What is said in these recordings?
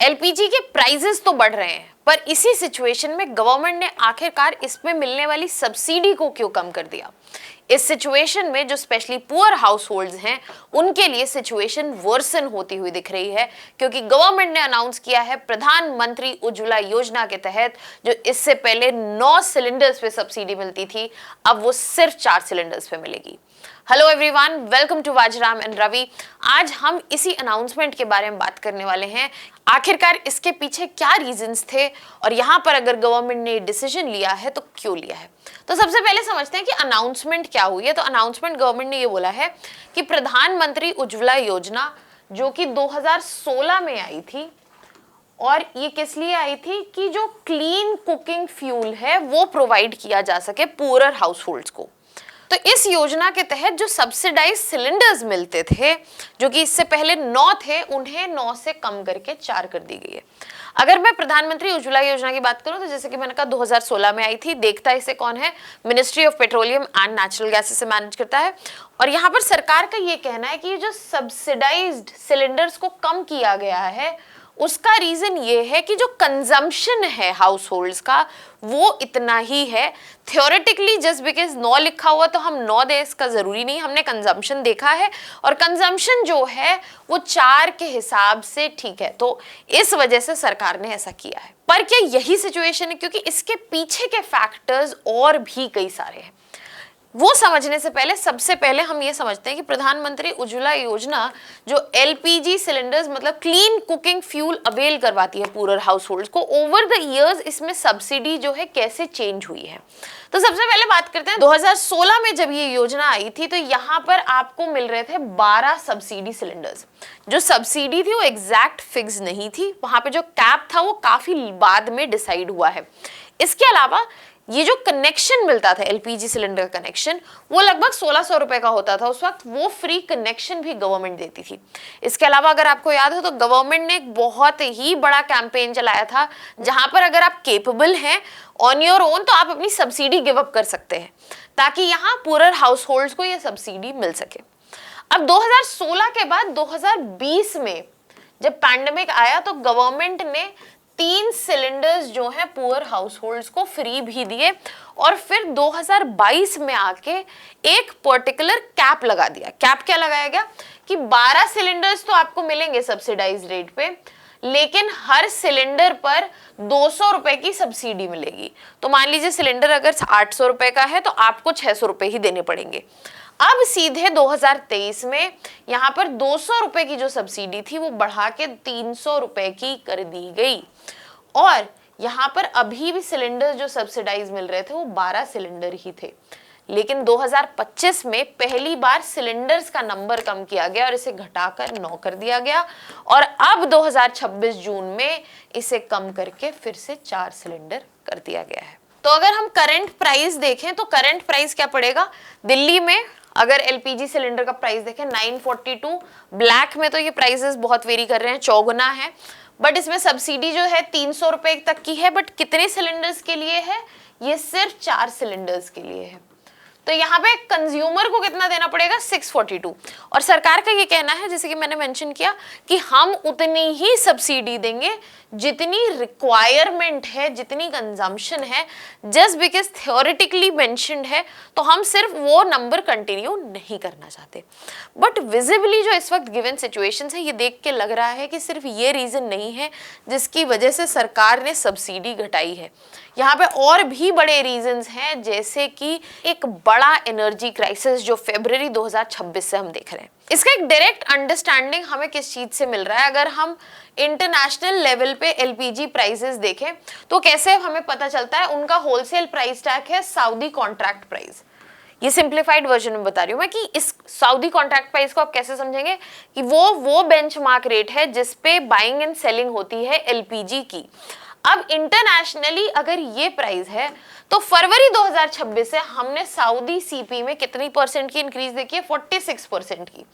LPG के prices तो बढ़ रहे हैं, पर इसी सिचुएशन में गवर्नमेंट ने आखिरकार इसमें मिलने वाली सब्सिडी को क्यों कम कर दिया। इस सिचुएशन में जो स्पेशली पुअर हाउस होल्ड्स हैं उनके लिए सिचुएशन वर्सन होती हुई दिख रही है, क्योंकि गवर्नमेंट ने अनाउंस किया है प्रधानमंत्री उज्ज्वला योजना के तहत जो इससे पहले 9 सिलेंडर्स पे सब्सिडी मिलती थी, अब वो सिर्फ 4 सिलेंडर्स पे मिलेगी। Hello everyone, welcome to Vajiram and Ravi. आज हम इसी अनाउंसमेंट के बारे में बात करने वाले हैं। आखिरकार इसके पीछे क्या रीजंस थे और यहाँ पर अगर गवर्नमेंट ने डिसीजन लिया है तो क्यों लिया है। तो सबसे पहले समझते हैं कि अनाउंसमेंट क्या हुई है। तो अनाउंसमेंट गवर्नमेंट ने ये बोला है कि प्रधानमंत्री उज्ज्वला योजना जो कि 2016 में आई थी, और ये किस लिए आई थी कि जो क्लीन कुकिंग फ्यूल है वो प्रोवाइड किया जा सके पुअर हाउस होल्ड्स को। तो इस योजना के तहत जो सब्सिडाइज सिलेंडर्स मिलते थे, जो कि इससे पहले 9 थे, उन्हें 9 से कम करके 4 कर दी गई है। अगर मैं प्रधानमंत्री उज्ज्वला योजना की बात करूं तो जैसे कि मैंने कहा 2016 में आई थी। देखता इसे कौन है? Ministry of petroleum and natural gas इसे मैनेज करता है। और यहाँ पर सरकार का ये कहना है कि जो सब्सिडाइज्ड सिलेंडर्स को कम किया गया है उसका रीजन ये है कि जो कंजम्पशन है हाउस होल्ड्स का वो इतना ही है। थ्योरेटिकली जस्ट बिकॉज 9 लिखा हुआ तो हम 9 दे, इसका जरूरी नहीं। हमने कंजम्पशन देखा है और कंजम्पशन जो है वो 4 के हिसाब से ठीक है, तो इस वजह से सरकार ने ऐसा किया है। पर क्या यही सिचुएशन है? क्योंकि इसके पीछे के फैक्टर्स और भी कई सारे हैं। वो समझने से पहले सबसे पहले हम ये समझते हैं कि प्रधानमंत्री उज्ज्वला योजना जो एलपीजी सिलेंडर्स मतलब क्लीन कुकिंग फ्यूल अवेल करवाती है पुअर हाउस होल्ड्स को, ओवर द इयर्स इसमें सब्सिडी जो है कैसे चेंज हुई है। तो सबसे पहले बात करते हैं 2016 में जब ये योजना आई थी तो यहाँ पर आपको मिल रहे थे 12 सब्सिडी सिलेंडर्स। जो सब्सिडी थी वो एग्जैक्ट फिक्स नहीं थी, वहां पे जो कैप था वो काफी बाद में डिसाइड हुआ है। इसके अलावा ये जो कनेक्शन मिलता था एलपीजी सिलेंडर का कनेक्शन, वो लगभग 1600 रुपए का होता था उस वक्त। वो फ्री कनेक्शन भी गवर्नमेंट देती थी। इसके अलावा अगर आपको याद हो तो गवर्नमेंट ने एक बहुत ही बड़ा कैंपेन चलाया था जहां पर अगर आप केपेबल हैं ऑन योर ओन तो आप अपनी सब्सिडी गिव अप कर सकते हैं, ताकि यहाँ पुअर हाउस होल्ड्स को ये सब्सिडी मिल सके। अब 2016 के बाद 2020 में जब पैंडेमिक आया तो गवर्नमेंट ने 3 सिलेंडर्स जो हैं पुअर हाउस होल्ड्स को फ्री भी दिए, और फिर 2022 में आके एक पर्टिकुलर कैप लगा दिया। कैप क्या लगाया गया कि 12 सिलेंडर्स तो आपको मिलेंगे सब्सिडाइज रेट पे, लेकिन हर सिलेंडर पर 200 रुपए की सब्सिडी मिलेगी। तो मान लीजिए सिलेंडर अगर 800 रुपए का है तो आपको 600 रुपए ही देने पड़ेंगे। अब सीधे 2023 में यहाँ पर 200 रुपए की जो सब्सिडी थी वो बढ़ा के 300 रुपए की कर दी गई, और यहाँ पर अभी भी सिलेंडर जो सब्सिडाइज मिल रहे थे वो 12 सिलेंडर ही थे। लेकिन 2025 में पहली बार सिलेंडर्स का नंबर कम किया गया और इसे घटाकर 9 कर दिया गया, और अब 2026 जून में इसे कम करके फिर से 4 सिलेंडर कर दिया गया है। तो अगर हम करंट प्राइस देखें तो करंट प्राइस क्या पड़ेगा दिल्ली में? अगर एलपीजी सिलेंडर का प्राइस देखें 942, ब्लैक में तो ये प्राइसेस बहुत वेरी कर रहे हैं, चौगुना है। बट इसमें सब्सिडी जो है 300 रुपए तक की है। बट कितने सिलेंडर्स के लिए है? ये सिर्फ 4 सिलेंडर्स के लिए है। तो यहाँ पे कंज्यूमर को कितना देना पड़ेगा? 642। और सरकार का ये कहना है, जैसे कि मैंने मेंशन किया, कि हम उतनी ही सब्सिडी देंगे जितनी रिक्वायरमेंट है, जितनी कंजम्पशन है। जस्ट बिकॉज थ्योरेटिकली मेंशन्ड है तो हम सिर्फ वो नंबर कंटिन्यू नहीं करना चाहते। बट विजिबली जो इस वक्त गिवन सिचुएशंस है, ये देख के लग रहा है कि सिर्फ ये रीजन नहीं है जिसकी वजह से सरकार ने सब्सिडी घटाई है। यहाँ पे और भी बड़े रीजंस हैं, जैसे कि एक बड़ा एनर्जी क्राइसिस जो फरवरी 2026 से हम देख रहे हैं। इसका एक डायरेक्ट अंडरस्टैंडिंग हमें किस चीज से मिल रहा है? अगर हम इंटरनेशनल लेवल पे एलपीजी प्राइसेस देखें तो कैसे हमें पता चलता है? उनका होलसेल प्राइस टैग है सऊदी कॉन्ट्रैक्ट प्राइस। ये सिंप्लीफाइड वर्जन में बता रही हूँ मैं कि इस सऊदी कॉन्ट्रैक्ट प्राइस को आप कैसे समझेंगे कि वो बेंचमार्क रेट है जिसपे बाइंग एंड सेलिंग होती है एलपीजी की। अब इंटरनेशनली अगर ये प्राइस है तो फरवरी 2026 से हमने सऊदी सीपी में कितनी परसेंट की इंक्रीज देखी है? 46% की।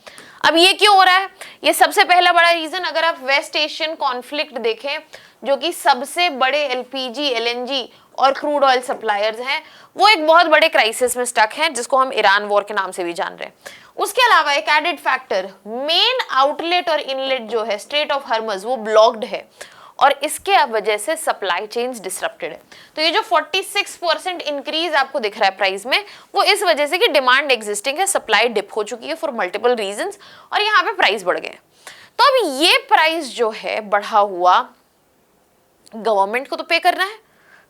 अब ये क्यों हो रहा है? ये सबसे पहला बड़ा रीजन, अगर आप वेस्ट एशियन कॉन्फ्लिक्ट देखें जो कि सबसे बड़े एलपीजी, एलएनजी और क्रूड ऑयल सप्लायर्स हैं, वो एक बहुत बड़े क्राइसिस में स्टक हैं जिसको हम ईरान वॉर के नाम से भी जान रहे हैं। उसके अलावा एक एडेड फैक्टर, मेन आउटलेट और इनलेट जो है स्ट्रेट ऑफ हर्मज वो ब्लॉक्ड है, और इसके वजह से सप्लाई चेन्स डिसरप्टेड है। तो ये जो 46% इंक्रीज आपको दिख रहा है प्राइस में, वो इस वजह से कि डिमांड एग्जिस्टिंग है, सप्लाई डिप हो चुकी है फॉर मल्टीपल रीजंस और यहाँ पे प्राइस बढ़ गए। तो अब ये प्राइस जो है बढ़ा हुआ गवर्नमेंट को तो पे करना है,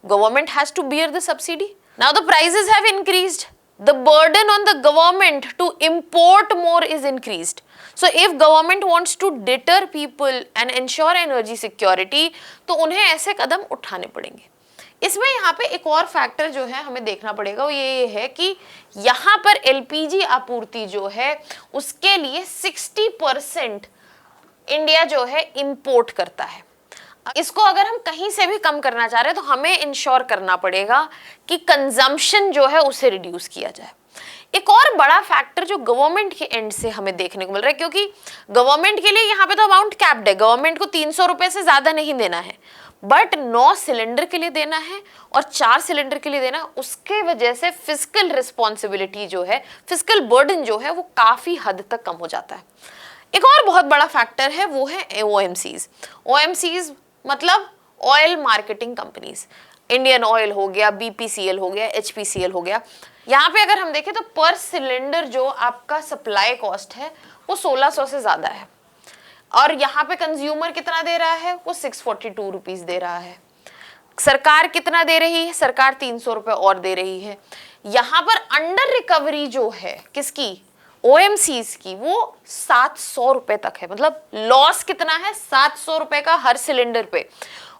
government has to bear the subsidy. Now the prices have increased, the burden on the government to import more is increased. So if government wants to deter people and ensure energy security, तो उन्हें ऐसे कदम उठाने पड़ेंगे। इसमें यहाँ पे एक और फैक्टर जो है हमें देखना पड़ेगा, वो ये है कि यहाँ पर एलपीजी आपूर्ति जो है उसके लिए 60% इंडिया जो है इंपोर्ट करता है। इसको अगर हम कहीं से भी कम करना चाह रहे हैं तो हमें इंश्योर करना पड़ेगा कि कंजम्पशन जो है उसे रिड्यूस किया जाए। एक और बड़ा फैक्टर जो गवर्नमेंट के एंड से हमें देखने को मिल रहा है, क्योंकि गवर्नमेंट के लिए यहाँ पे तो अमाउंट कैप्ड है, गवर्नमेंट को 300 रुपए से ज्यादा नहीं देना है, बट 9 सिलेंडर के लिए देना है और 4 सिलेंडर के लिए देना है। उसके वजह से फिस्कल रिस्पॉन्सिबिलिटी जो है, फिस्कल बर्डन जो है वो काफी हद तक कम हो जाता है। एक और बहुत बड़ा फैक्टर है वो है ओएमसीज। ओएमसीज मतलब oil marketing companies, Indian oil हो गया, बीपीसीएल हो गया, एचपीसीएल हो गया। यहाँ पे अगर हम देखें तो पर सिलेंडर जो आपका सप्लाई कॉस्ट है वो 1600 से ज्यादा है और यहाँ पे कंज्यूमर कितना दे रहा है, वो 642 रुपीज दे रहा है। सरकार कितना दे रही है, सरकार 300 रुपए और दे रही है। यहाँ पर अंडर रिकवरी जो है किसकी, ओएमसीज की, वो 700 रुपए तक है। मतलब लॉस कितना है, 700 रुपए का हर सिलेंडर पे।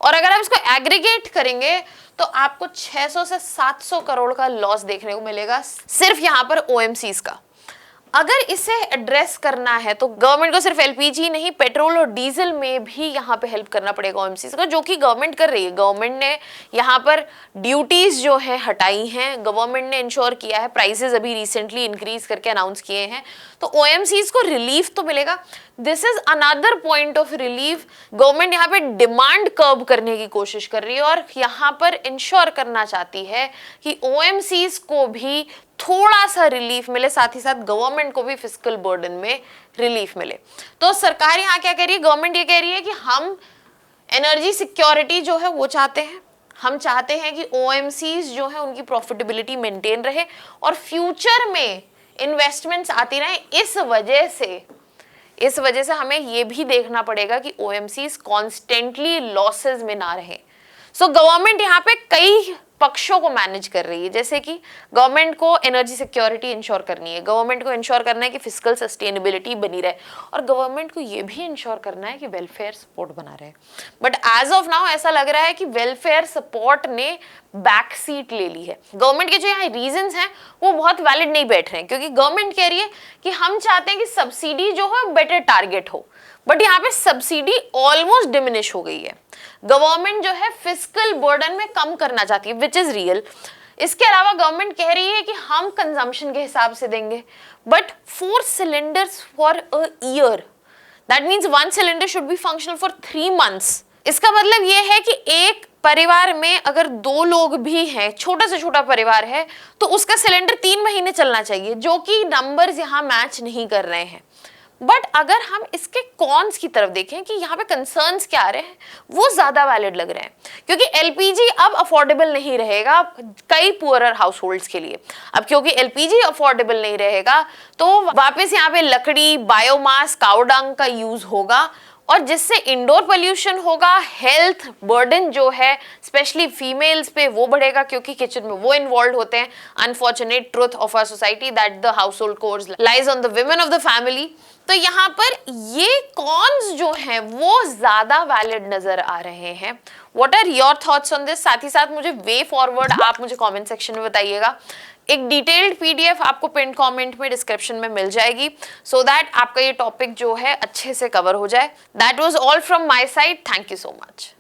और अगर आप इसको एग्रीगेट करेंगे तो आपको 600 से 700 करोड़ का लॉस देखने को मिलेगा सिर्फ यहाँ पर ओएमसीज का। अगर इसे एड्रेस करना है तो गवर्नमेंट को सिर्फ एलपीजी नहीं, पेट्रोल और डीजल में भी यहाँ पे हेल्प करना पड़ेगा ओएमसीज का, जो कि गवर्नमेंट कर रही है। गवर्नमेंट ने यहाँ पर ड्यूटीज जो है हटाई हैं, गवर्नमेंट ने इंश्योर किया है, प्राइसेस अभी रिसेंटली इंक्रीज करके अनाउंस किए हैं, तो ओएमसीज को रिलीफ तो मिलेगा। This is another point of relief. Government यहाँ पे डिमांड कर्ब करने की कोशिश कर रही है और यहाँ पर इंश्योर करना चाहती है कि ओएमसीज को भी थोड़ा सा रिलीफ मिले, साथ ही साथ गवर्नमेंट को भी फिस्कल बर्डन में रिलीफ मिले। तो सरकार यहाँ क्या कह रही है, गवर्नमेंट ये कह रही है कि हम एनर्जी सिक्योरिटी जो है वो चाहते हैं, हम चाहते हैं कि ओएमसीज जो है उनकी प्रॉफिटेबिलिटी मेंटेन रहे और फ्यूचर में इन्वेस्टमेंट्स आती रहे। इस वजह से हमें ये भी देखना पड़ेगा कि ओएमसीज कॉन्स्टेंटली लॉसेस में ना रहे। सो गवर्नमेंट यहाँ पे कई पक्षों को मैनेज कर रही है, जैसे कि गवर्नमेंट को एनर्जी सिक्योरिटी इंश्योर करनी है, गवर्नमेंट को इंश्योर करना है कि फिस्कल सस्टेनेबिलिटी बनी रहे और गवर्नमेंट को ये भी इंश्योर करना है कि वेलफेयर सपोर्ट बना रहे। बट एज ऑफ नाउ ऐसा लग रहा है कि वेलफेयर सपोर्ट ने बैक सीट ले ली है। गवर्नमेंट के जो यहाँ रीजंस हैं वो बहुत वैलिड नहीं बैठ रहे हैं, क्योंकि गवर्नमेंट कह रही है कि हम चाहते हैं कि सब्सिडी जो है बेटर टारगेट हो, बट यहाँ पे सब्सिडी ऑलमोस्ट डिमिनिश हो गई है। गवर्नमेंट जो है फिस्कल बर्डन में कम करना चाहती है, विच इज रियल। इसके अलावा गवर्नमेंट कह रही है कि हम कंजम्पशन के हिसाब से देंगे, but 4 cylinders for a year, that means 1 cylinder should be functional for 3 months। इसका मतलब ये है कि एक परिवार में अगर 2 लोग भी हैं, छोटा से छोटा परिवार है, तो उसका सिलेंडर 3 महीने चलना चाहिए, जो कि नंबर्स यहाँ मैच नहीं कर रहे हैं। बट अगर हम इसके कॉन्स की तरफ देखें कि यहाँ पे कंसर्न्स क्या आ रहे हैं, वो ज्यादा वैलिड लग रहे हैं, क्योंकि एलपीजी अब अफोर्डेबल नहीं रहेगा कई पुअरर हाउस होल्ड्स के लिए। अब क्योंकि एलपीजी अफोर्डेबल नहीं रहेगा तो वापस यहाँ पे लकड़ी, बायोमास, काऊ डंग का यूज होगा और जिससे इंडोर पोल्यूशन होगा, हेल्थ बर्डन जो है स्पेशली फीमेल्स पे वो बढ़ेगा, क्योंकि किचन में वो इन्वॉल्व होते हैं। Unfortunate truth of our society that the household chores lies on the women of the family. तो यहाँ पर ये कॉन्स जो हैं वो ज्यादा वैलिड नजर आ रहे हैं। What are your thoughts on this? साथ ही साथ मुझे वे फॉरवर्ड आप मुझे कमेंट सेक्शन में बताइएगा। एक डिटेल्ड पीडीएफ आपको पिन कमेंट में डिस्क्रिप्शन में मिल जाएगी, सो दैट आपका ये टॉपिक जो है अच्छे से कवर हो जाए। That was all from my side. Thank you so much.